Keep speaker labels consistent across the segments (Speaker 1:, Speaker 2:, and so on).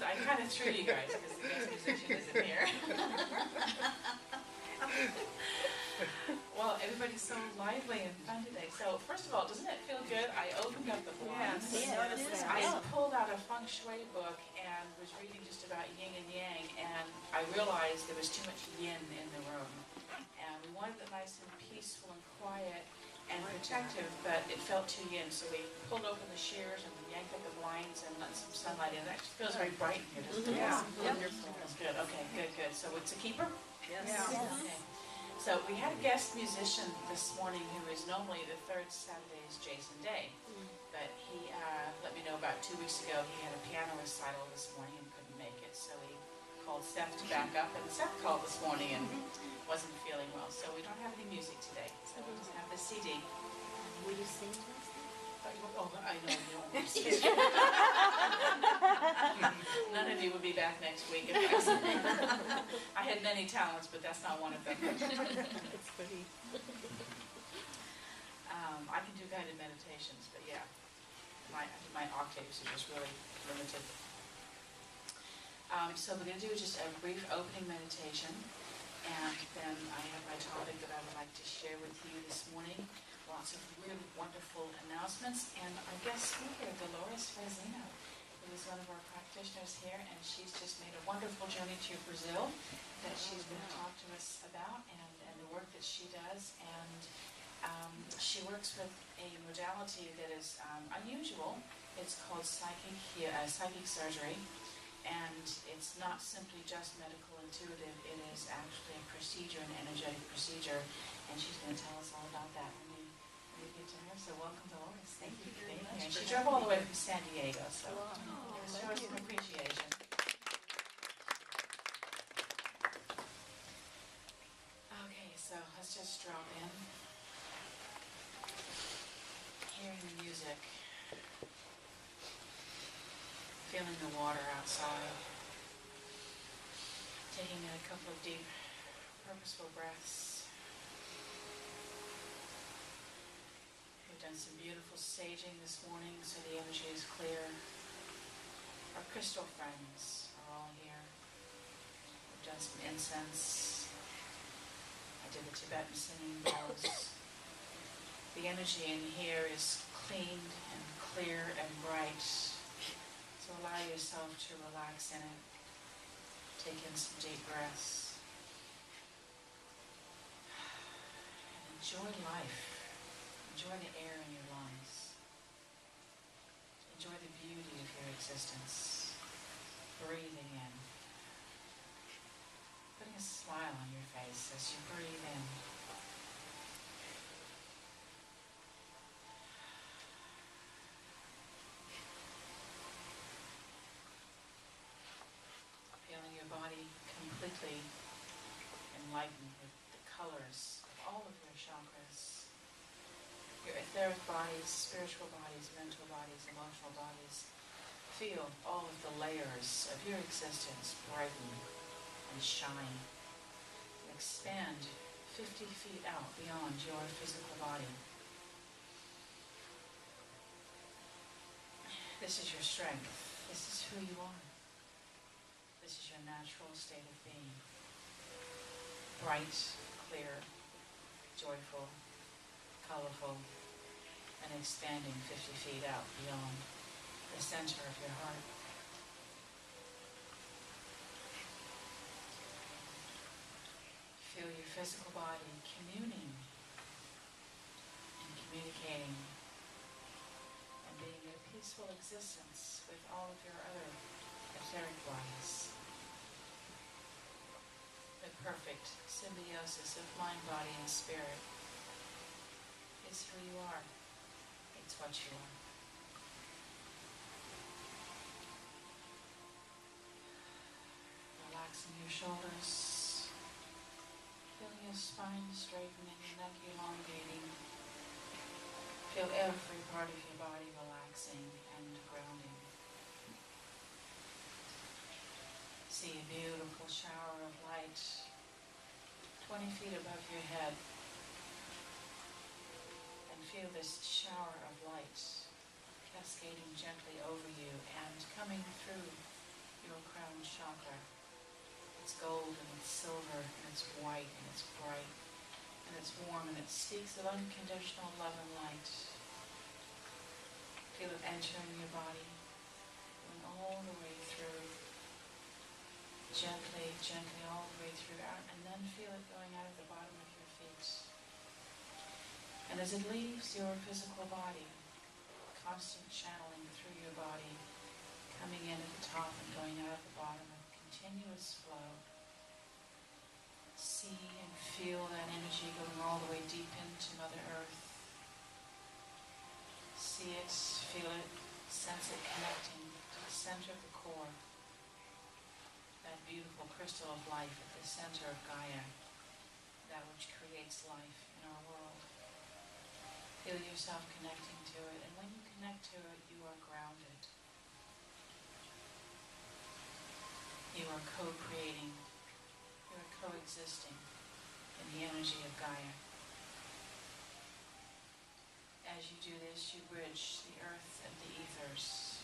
Speaker 1: I kind of threw you guys because the guest musician isn't here. Well, everybody's so lively and fun today. So first of all, doesn't it feel good? I opened up the blinds.
Speaker 2: Yes.
Speaker 1: I pulled out a feng shui book and was reading just about yin and yang, and I realized there was too much yin in the room. And we wanted it nice and peaceful and quiet and protective, but it felt too yin. So we pulled open the shears and yanked up the blinds and let some sunlight in. It actually feels very bright in here, doesn't it?
Speaker 2: Yeah.
Speaker 1: Wonderful. Feels good. Okay, good. So it's a keeper?
Speaker 2: Yes.
Speaker 1: Okay. So we had a guest musician this morning who is normally the third Saturday is Jason Day, but he let me know about 2 weeks ago he had a piano recital this morning and couldn't make it, so he called Seth to back up, and Seth called this morning and wasn't feeling well, so we don't have any music today, so we'll just have the CD.
Speaker 2: Will you sing to us?
Speaker 1: Oh, I know you don't want to sing. None of you will be back next week if I sing. I had many talents, but that's not one of them.
Speaker 2: It's pretty.
Speaker 1: I can do guided meditations, but yeah, my octaves are just really limited. So we're going to do just a brief opening meditation, and then I have my topic that I would like to share with you this morning. Lots of really wonderful announcements, and our guest speaker, Dolores Fazzino, who is one of our practitioners here, and she's just made a wonderful journey to Brazil that she's going to talk to us about, and the work that she does. And she works with a modality that is unusual. It's called psychic surgery, and it's not simply just medical intuitive. It is actually a procedure, an energetic procedure, and she's going to tell us all about that when we get to her. So welcome, Dolores. Thank you for being here. She drove all the way from San Diego, so show us some appreciation. Okay, so let's just drop in. Hearing the music, feeling the water outside, taking in a couple of deep, purposeful breaths. We've done some beautiful saging this morning, so the energy is clear. Our crystal friends are all here. We've done some incense. I did the Tibetan singing bowls. The energy in here is clean and clear and bright. So allow yourself to relax in it. Take in some deep breaths. And enjoy life. Enjoy the air in your lungs. Enjoy the beauty of your existence. Breathing in. Putting a smile on your face as you breathe in. Feeling your body completely enlightened with the colors of all of your chakras. Your etheric bodies, spiritual bodies, mental bodies, emotional bodies. Feel all of the layers of your existence brighten and shine. And expand 50 feet out beyond your physical body. This is your strength. This is who you are. This is your natural state of being. Bright, clear, joyful, colorful, and expanding 50 feet out beyond the center of your heart. Feel your physical body communing and communicating and being in a peaceful existence with all of your other etheric bodies. The perfect symbiosis of mind, body, and spirit is who you are. It's what you are. Relaxing your shoulders, feeling your spine straightening, your neck elongating. Feel every part of your body relaxing and grounding. See a beautiful shower of light 20 feet above your head. And feel this shower of light cascading gently over you and coming through your crown chakra. It's gold and it's silver and it's white and it's bright and it's warm and it speaks of unconditional love and light. Feel it entering your body, going all the way through, gently, gently all the way through out, and then feel it going out of the bottom of your feet. And as it leaves your physical body, constant channeling through your body, coming in at the top and going out at the bottom, a continuous flow. See and feel that energy going all the way deep into Mother Earth. See it, feel it, sense it connecting to the center of the core. That beautiful crystal of life at the center of Gaia, that which creates life in our world. Feel yourself connecting to it, and when you connect to it, you are grounded. You are co-creating, you are coexisting in the energy of Gaia. As you do this, you bridge the earth and the ethers.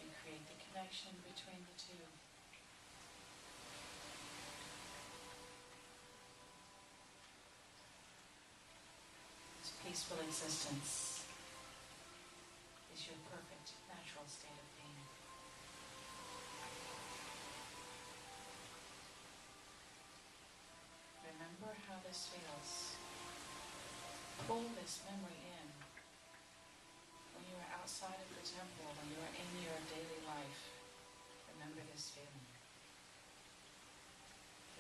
Speaker 1: You create the connection between the two. This peaceful existence is your perfect natural state of being. Remember how this feels. Pull this memory in. When you are outside of the temple, when you are in your daily life, remember this feeling.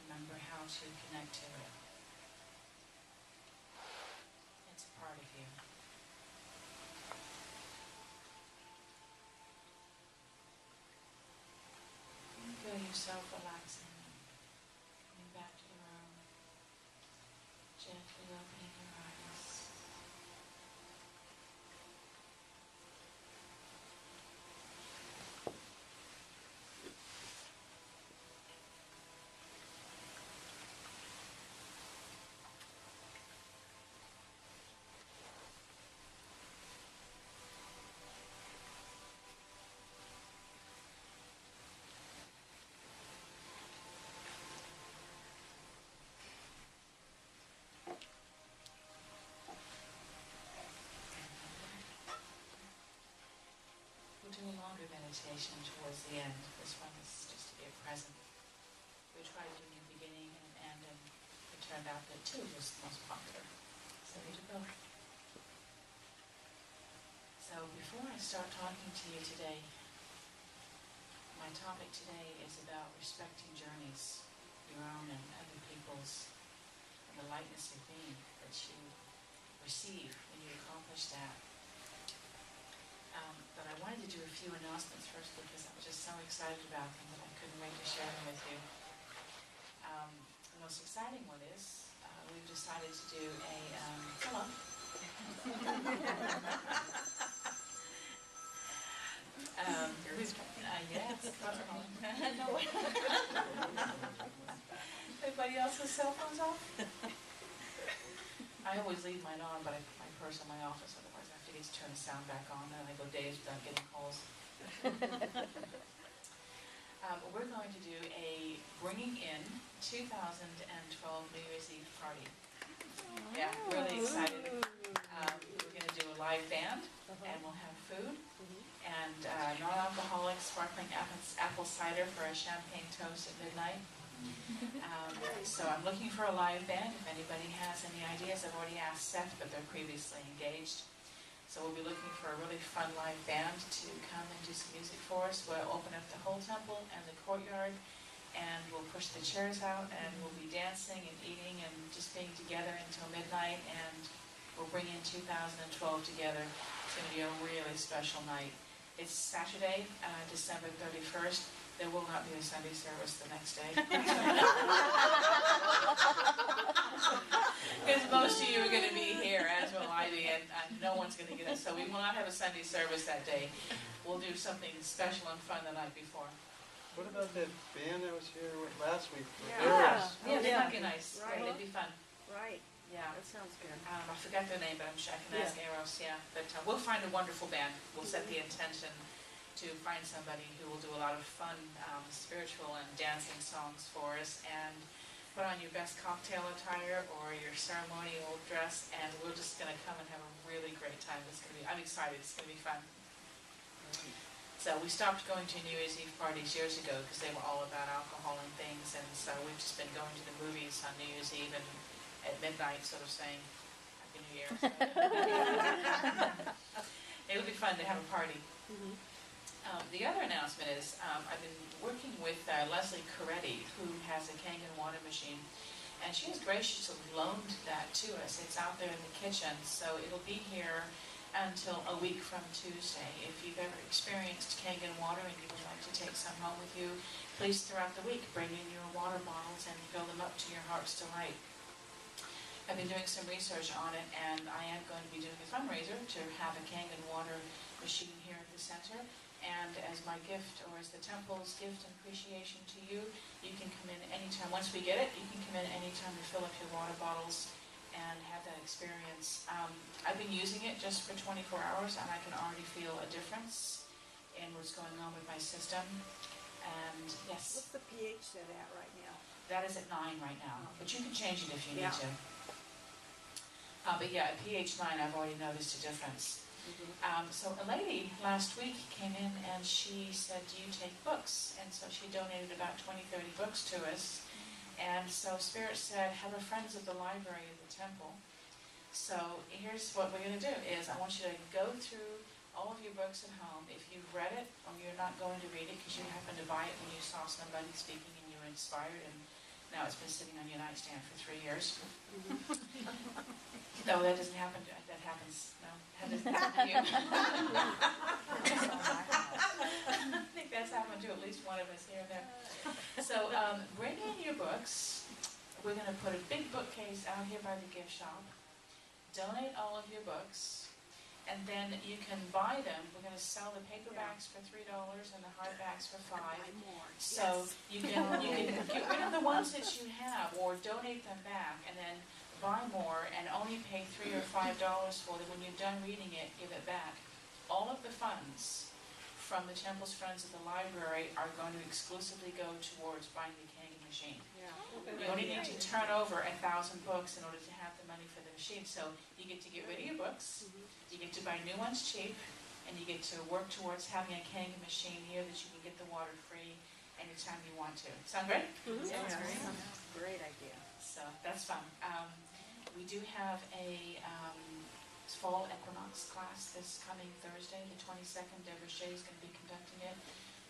Speaker 1: Remember how to connect to it. It's a part of you. And feel yourself relaxing, coming back to the room, gently opening your eyes. We'll do a longer meditation towards the end. This one is just to be present. We tried doing a beginning and an end, and it turned out that two was the most popular. So we did both. So before I start talking to you today, my topic today is about respecting journeys, your own and other people's, and the lightness of being that you receive when you accomplish that. But I wanted to do a few announcements first because I was just so excited about them that I couldn't wait to share them with you. The most exciting one is we've decided to do a hello. Yes, no. Everybody else's cell phones off? I always leave mine on, but my purse in my office, otherwise I have to get to turn the sound back on, and I go days without getting calls. We're going to do a Bringing In 2012 New Year's Eve party. Yeah, really excited. We're going to do a live band, and we'll have food, and non-alcoholic sparkling apple cider for a champagne toast at midnight. So I'm looking for a live band. If anybody has any ideas, I've already asked Seth, but they're previously engaged. So we'll be looking for a really fun live band to come and do some music for us. We'll open up the whole temple and the courtyard, and we'll push the chairs out, and we'll be dancing and eating and just being together until midnight, and we'll bring in 2012 together. It's going to be a really special night. It's Saturday, December 31st. There will not be a Sunday service the next day. Because most of you are going to be here, as will I be, and no one's going to get it. So we will not have a Sunday service that day. We'll do something special and fun the night before.
Speaker 3: What about that band that was here last week?
Speaker 1: Yeah, they might be nice.
Speaker 2: Right.
Speaker 1: Yeah, they'd be fun.
Speaker 2: Right,
Speaker 1: Yeah.
Speaker 2: that sounds good.
Speaker 1: I forgot their name, but I can ask Eros. Yeah, but we'll find a wonderful band. We'll set the intention, to find somebody who will do a lot of fun spiritual and dancing songs for us, and put on your best cocktail attire or your ceremonial dress, and we're just going to come and have a really great time. I'm excited. It's going to be fun. So we stopped going to New Year's Eve parties years ago because they were all about alcohol and things, and so we've just been going to the movies on New Year's Eve and at midnight sort of saying Happy New Year. So. It'll be fun to have a party. The other announcement is I've been working with Leslie Coretti, who has a Kangen water machine, and she has graciously loaned that to us. It's out there in the kitchen, so it'll be here until a week from Tuesday. If you've ever experienced Kangen water and you would like to take some home with you, please throughout the week bring in your water bottles and fill them up to your heart's delight. I've been doing some research on it, and I am going to be doing a fundraiser to have a Kangen water machine here at the center. And as my gift, or as the temple's gift and appreciation to you, you can come in anytime. Once we get it, you can come in anytime to fill up your water bottles and have that experience. I've been using it just for 24 hours, and I can already feel a difference in what's going on with my system. And yes.
Speaker 2: What's the pH set at right now?
Speaker 1: That is at 9 right now, but you can change it if you need to. But yeah, at pH 9, I've already noticed a difference. So a lady last week came in and she said, do you take books? And so she donated about 20-30 books to us. And so Spirit said, have a friends of the library of the temple. So here's what we're going to do is I want you to go through all of your books at home. If you've read it or you're not going to read it because you happened to buy it when you saw somebody speaking and you were inspired, and now it's been sitting on your nightstand for 3 years. No, that doesn't happen. That happens. No, that doesn't happen to you. I think that's happened to at least one of us here and there. So bring in your books. We're going to put a big bookcase out here by the gift shop. Donate all of your books, and then you can buy them. We're going to sell the paperbacks for $3 and the hardbacks for $5. So you can get rid of the ones that you have, or donate them back, and then buy more and only pay $3 or $5 for them. When you're done reading it, give it back. All of the funds from the Temple's Friends of the Library are going to exclusively go towards buying the Kangen machine. You only need to turn over 1,000 books in order to have the money for the machine. So you get to get rid of your books, you get to buy new ones cheap, and you get to work towards having a Kangen machine here that you can get the water free anytime you want to. Sound good?
Speaker 2: Sounds great idea.
Speaker 1: So that's fun. We do have a fall equinox class this coming Thursday, the 22nd. Deborah Shea is going to be conducting it.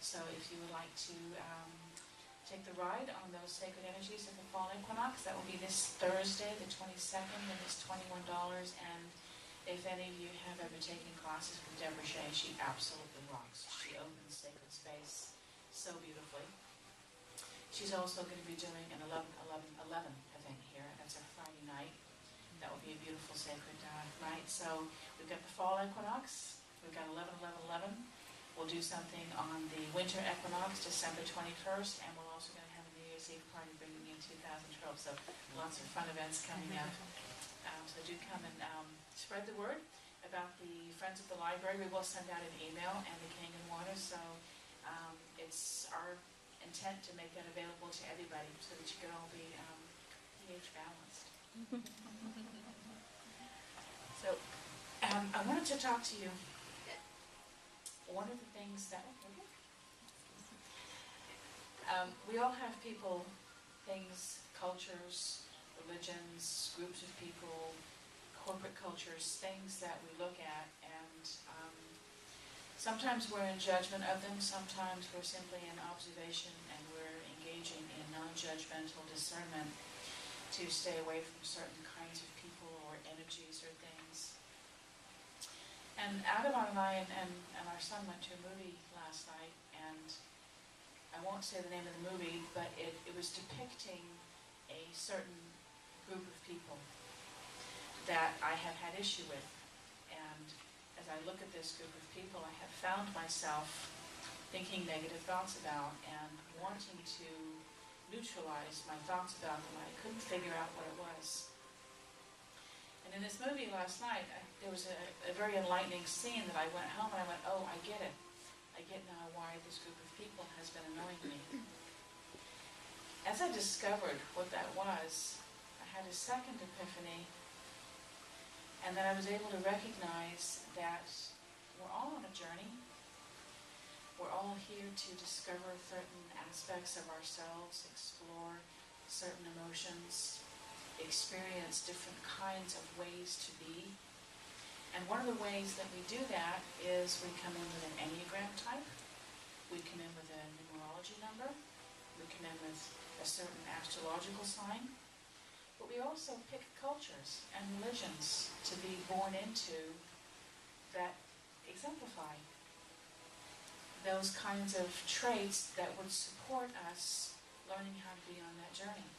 Speaker 1: So if you would like to take the ride on those sacred energies of the fall equinox, that will be this Thursday, the 22nd, and it's $21. And if any of you have ever taken classes with Deborah Shea, she absolutely rocks. She opens sacred space so beautifully. She's also going to be doing an 11-11-11 event here. That's a Friday night. That will be a beautiful sacred night. So we've got the fall equinox. We've got 11-11-11. We'll do something on the winter equinox, December 21st, and we're also going to have a New Year's Eve party bringing in 2012. So lots of fun events coming up. So do come and spread the word about the Friends of the Library. We will send out an email and the Kangen water. So it's our intent to make that available to everybody so that you can all be pH balanced. So I wanted to talk to you. One of the things that we all have people, things, cultures, religions, groups of people, corporate cultures, things that we look at, and sometimes we're in judgment of them, sometimes we're simply in observation and we're engaging in non-judgmental discernment to stay away from certain kinds of people or energies or things. And Adam and I and our son went to a movie last night, and I won't say the name of the movie, but it was depicting a certain group of people that I have had issue with. And as I look at this group of people, I have found myself thinking negative thoughts about and wanting to neutralize my thoughts about them. I couldn't figure out what it was. And in this movie last night, there was a very enlightening scene that I went home and I went, oh, I get it. I get now why this group of people has been annoying me. As I discovered what that was, I had a second epiphany, and then I was able to recognize that we're all on a journey. We're all here to discover certain aspects of ourselves, explore certain emotions, experience different kinds of ways to be. And one of the ways that we do that is we come in with an Enneagram type, we come in with a numerology number, we come in with a certain astrological sign, but we also pick cultures and religions to be born into that exemplify those kinds of traits that would support us learning how to be on that journey.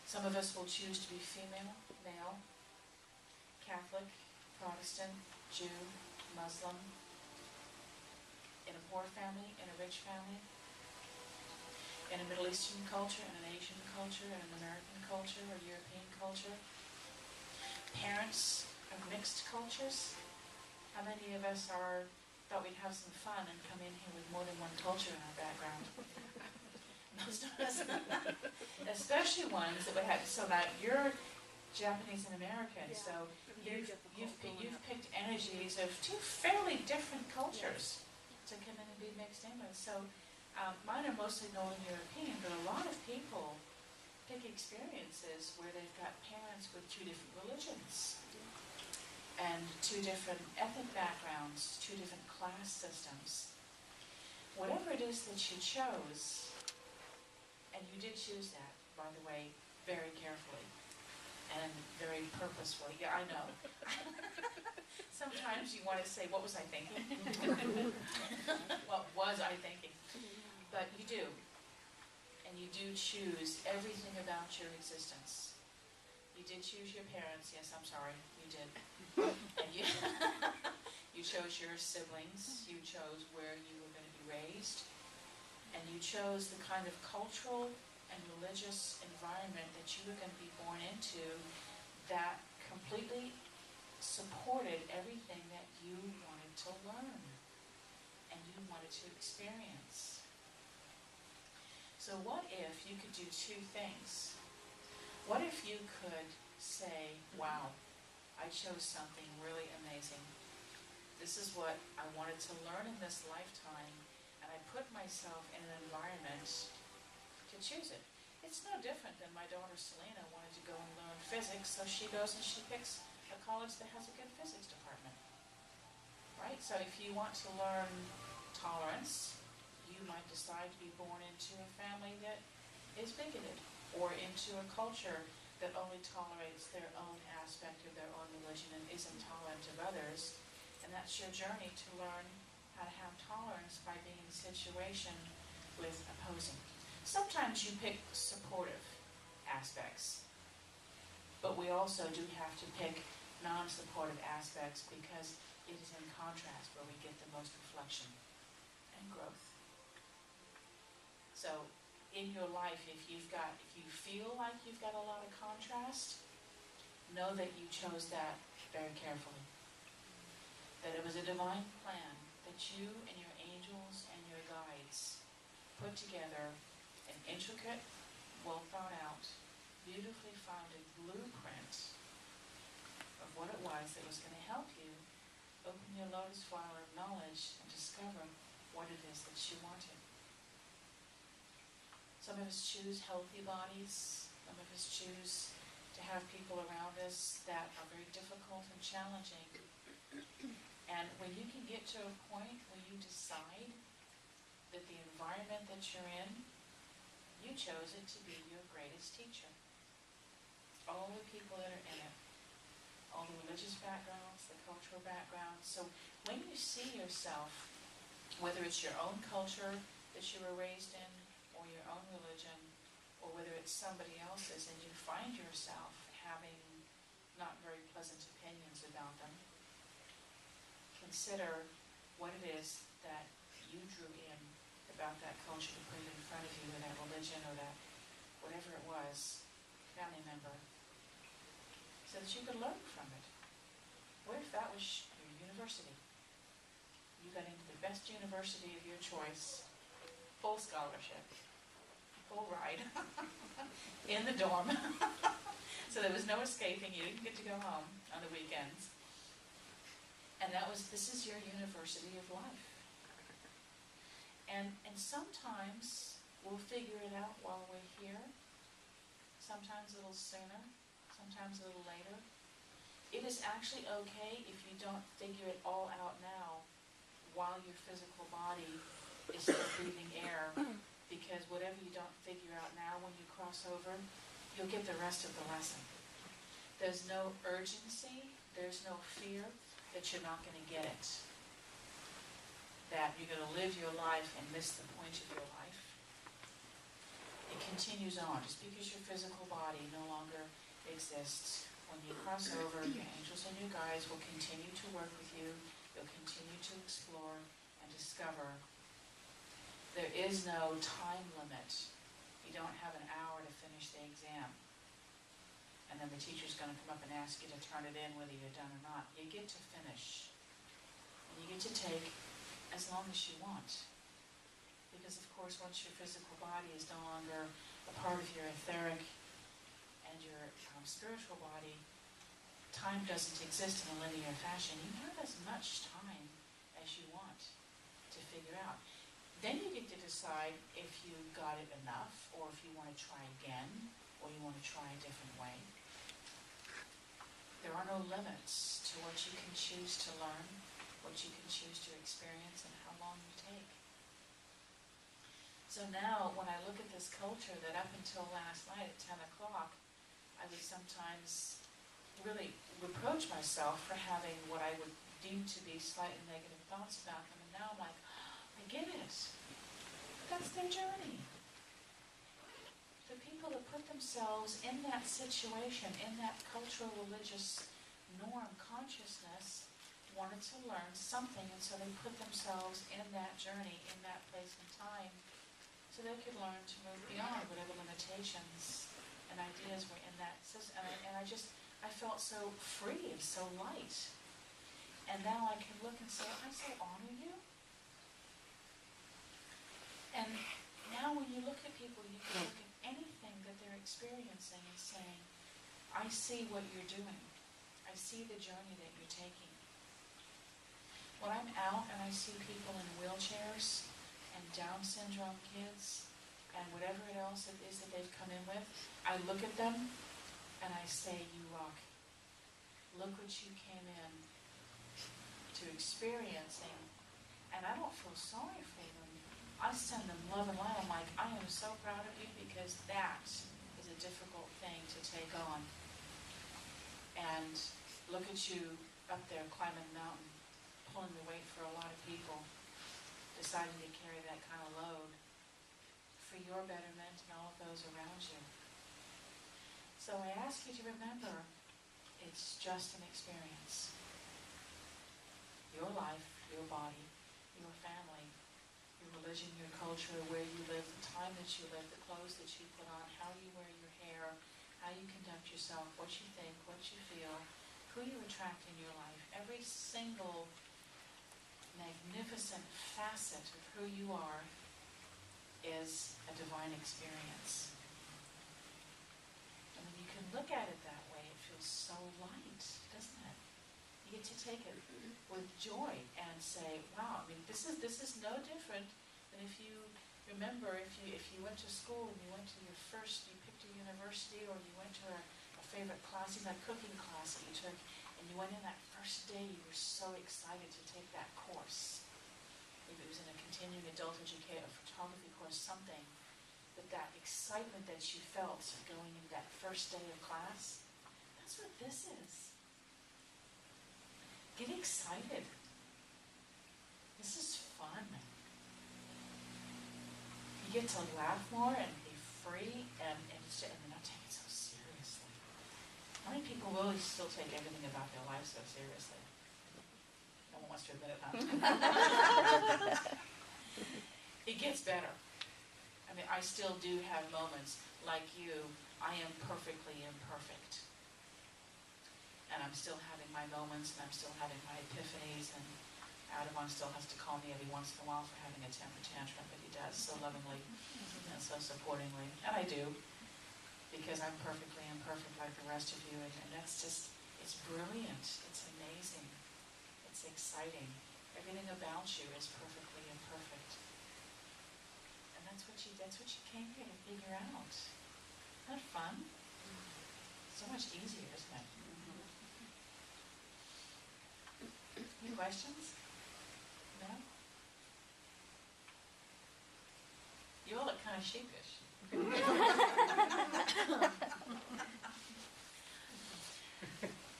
Speaker 1: Some of us will choose to be female, male, Catholic, Protestant, Jew, Muslim, in a poor family, in a rich family, in a Middle Eastern culture, in an Asian culture, in an American culture, or European culture. Parents of mixed cultures. How many of us thought we'd have some fun and come in here with more than one culture in our background? Most of us. Especially ones that would have, so that you're Japanese and American,
Speaker 2: Yeah.
Speaker 1: so
Speaker 2: Very
Speaker 1: you've
Speaker 2: difficult
Speaker 1: you've
Speaker 2: growing up.
Speaker 1: picked energies of two fairly different cultures to come in and be mixed in with. So mine are mostly Northern European, but a lot of people pick experiences where they've got parents with two different religions and two different ethnic backgrounds, two different class systems. Whatever it is that you chose, and you did choose that, by the way, very carefully and very purposefully. Yeah, I know. Sometimes you want to say, what was I thinking? What was I thinking? But you do. And you do choose everything about your existence. You did choose your parents. Yes, I'm sorry. You did. And you, you chose your siblings. You chose where you were going to be raised. And you chose the kind of cultural and religious environment that you were going to be born into that completely supported everything that you wanted to learn and you wanted to experience. So what if you could do two things? What if you could say, wow, I chose something really amazing. This is what I wanted to learn in this lifetime, and I put myself in an environment to choose it. It's no different than my daughter Selena wanted to go and learn physics, so she goes and she picks a college that has a good physics department. Right? So if you want to learn tolerance, you might decide to be born into a family that is bigoted, or into a culture that only tolerates their own aspect of their own religion and is intolerant of others. And that's your journey to learn how to have tolerance by being in a situation with opposing. Sometimes you pick supportive aspects, but we also do have to pick non-supportive aspects because it is in contrast where we get the most reflection and growth. So in your life, if you feel like you've got a lot of contrast, know that you chose that very carefully. That it was a divine plan that you and your angels and your guides put together an intricate, well thought out, beautifully founded blueprint of what it was that was going to help you open your lotus flower of knowledge and discover what it is that you wanted. Some of us choose healthy bodies. Some of us choose to have people around us that are very difficult and challenging. And when you can get to a point where you decide that the environment that you're in, you chose it to be your greatest teacher. All the people that are in it, all the religious backgrounds, the cultural backgrounds. So when you see yourself, whether it's your own culture that you were raised in, or your own religion, or whether it's somebody else's, and you find yourself having not very pleasant opinions about them, consider what it is that you drew in about that culture to put it in front of you, or that religion, or that whatever it was, family member, so that you could learn from it. What if that was your university? You got into the best best university of your choice, full scholarship, full ride, in the dorm. So there was no escaping. You didn't get to go home on the weekends. And this is your university of life. And sometimes we'll figure it out while we're here. Sometimes a little sooner, sometimes a little later. It is actually okay if you don't figure it all out now while your physical body is still breathing air, because whatever you don't figure out now, when you cross over, you'll get the rest of the lesson. There's no urgency, there's no fear that you're not going to get it, that you're going to live your life and miss the point of your life. It continues on. Just because your physical body no longer exists, when you cross over, your angels and your guides will continue to work with you. You'll continue to explore and discover. There is no time limit. You don't have an hour to finish the exam. And then the teacher's going to come up and ask you to turn it in whether you're done or not. You get to finish. And you get to take as long as you want. Because, of course, once your physical body is no longer a part of your etheric and your spiritual body, time doesn't exist in a linear fashion. You have as much time as you want to figure out. Then you get to decide if you got it enough, or if you want to try again, or you want to try a different way. There are no limits to what you can choose to learn, what you can choose to experience, and how long you take. So now, when I look at this culture that up until last night at 10 o'clock, I would sometimes really reproach myself for having what I would deem to be slightly negative thoughts about them. And now I'm like, I get it. That's their journey. The people that put themselves in that situation, in that cultural, religious norm, consciousness, wanted to learn something, and so they put themselves in that journey, in that place and time, so they could learn to move beyond whatever limitations and ideas were in that system. And I felt so free and so light. And now I can look and say, I so honor you. And now when you look at people, you can look at anything that they're experiencing and saying, I see what you're doing. I see the journey that you're taking. When I'm out and I see people in wheelchairs and Down syndrome kids and whatever else it is that they've come in with, I look at them and I say, you rock. Look what you came in to experiencing. And I don't feel sorry for them. I send them love and light. I'm like, I am so proud of you, because that is a difficult thing to take on. And look at you up there climbing the mountain, pulling the weight for a lot of people, deciding to carry that kind of load for your betterment and all of those around you. So I ask you to remember, it's just an experience. Your life, your body, your family, your religion, your culture, where you live, the time that you live, the clothes that you put on, how you wear your hair, how you conduct yourself, what you think, what you feel, who you attract in your life. Every single magnificent facet of who you are is a divine experience. And when you can look at it that way, it feels so light, doesn't it? You get to take it with joy and say, wow, I mean, this is no different than if you remember, if you went to school and you went to your first, you picked a university, or you went to a favorite class, even a cooking class that you took, and you went in that first day, you were so excited to take that course. Maybe it was in a continuing adult education, a photography course, something. But that excitement that you felt going into that first day of class, that's what this is. Get excited. This is fun. You get to laugh more and be free and not take it so seriously. How many people really still take everything about their life so seriously? No one wants to admit it, huh? It gets better. I mean, I still do have moments like you. I am perfectly imperfect. And I'm still having my moments, and I'm still having my epiphanies, and Audubon still has to call me every once in a while for having a temper tantrum, but he does so lovingly and so supportingly. And I do, because I'm perfectly imperfect like the rest of you, and that's just, it's brilliant, it's amazing, it's exciting. Everything about you is perfectly imperfect. And that's what you came here to figure out. Isn't that fun? So much easier, isn't it? Any questions? No? You all look kind of sheepish.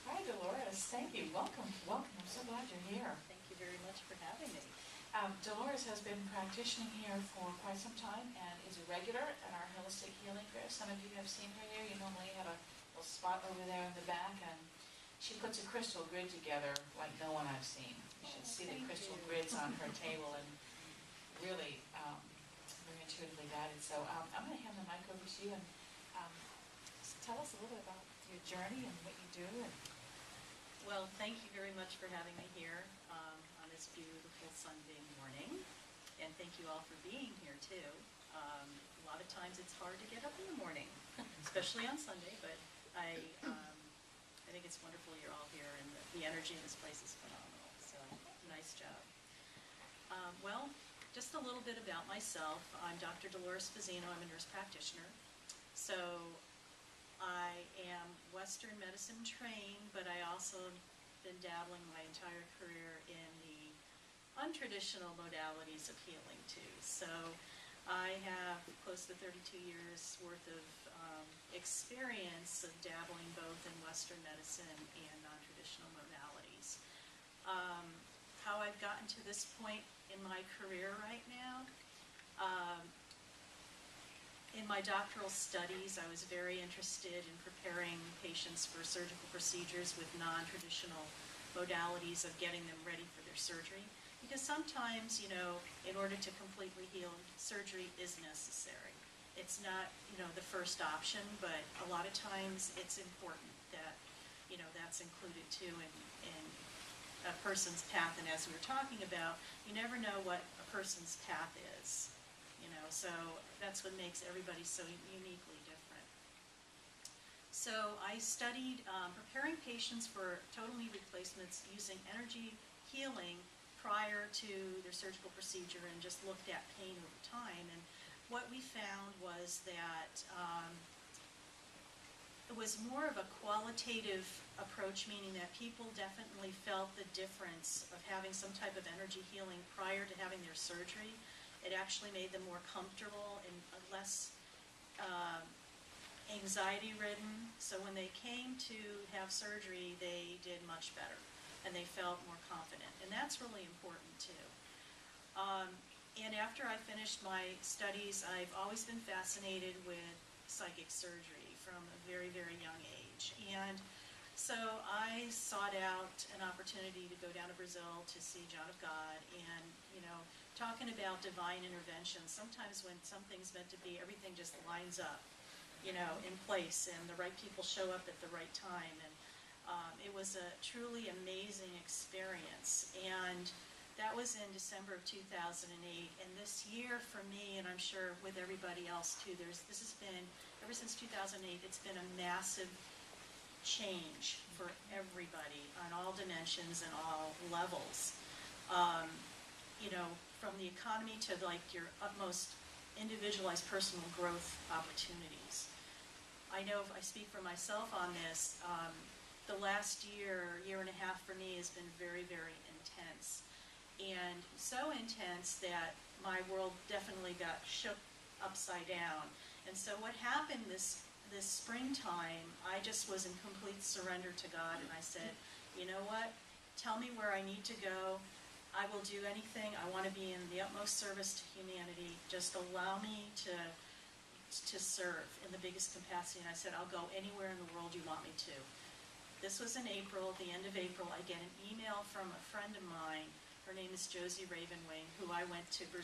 Speaker 1: Hi, Dolores. Thank you. Welcome. Welcome. I'm so glad you're here.
Speaker 4: Thank you very much for having me.
Speaker 1: Dolores has been practicing here for quite some time and is a regular at our holistic healing fair. Some of you have seen her here. You normally have a little spot over there in the back, and she puts a crystal grid together like no one I've seen. You should see the crystal grids on her table, and really very intuitively guided. So I'm going to hand the mic over to you, and tell us a little bit about your journey and what you do.
Speaker 4: Well, thank you very much for having me here on this beautiful Sunday morning. And thank you all for being here too. A lot of times it's hard to get up in the morning, especially on Sunday, but I think it's wonderful you're all here, and the energy in this place is phenomenal. So nice job. Well, just a little bit about myself. I'm Dr. Dolores Fazzino. I'm a nurse practitioner. So I am Western medicine trained, but I also have been dabbling my entire career in the untraditional modalities of healing too. So I have close to 32 years worth of experience of dabbling both in Western medicine and non-traditional modalities. How I've gotten to this point in my career right now, in my doctoral studies, I was very interested in preparing patients for surgical procedures with non-traditional modalities of getting them ready for their surgery. Because sometimes, in order to completely heal, surgery is necessary. It's not, the first option, but a lot of times it's important that, that's included too in a person's path. And as we were talking about, you never know what a person's path is. So that's what makes everybody so uniquely different. So I studied preparing patients for total knee replacements using energy healing prior to their surgical procedure, and just looked at pain over time. And what we found was that it was more of a qualitative approach, meaning that people definitely felt the difference of having some type of energy healing prior to having their surgery. It actually made them more comfortable and less anxiety-ridden. So when they came to have surgery, they did much better, and they felt more confident. And that's really important too. And after I finished my studies, I've always been fascinated with psychic surgery from a very, very young age. And so I sought out an opportunity to go down to Brazil to see John of God, and, talking about divine intervention, sometimes when something's meant to be, everything just lines up, in place, and the right people show up at the right time. And it was a truly amazing experience. And that was in December of 2008. And this year for me, and I'm sure with everybody else too, this has been, ever since 2008, it's been a massive change for everybody on all dimensions and all levels. From the economy to like your utmost individualized personal growth opportunities. I know if I speak for myself on this, the last year and a half for me has been very, very intense. And so intense that my world definitely got shook upside down. And so what happened this springtime, I just was in complete surrender to God, and I said, you know what, tell me where I need to go. I will do anything. I want to be in the utmost service to humanity. Just allow me to serve in the biggest capacity. And I said, I'll go anywhere in the world you want me to. This was in April. At the end of April, I get an email from a friend of mine. Her name is Josie Ravenwing, who I went to Brazil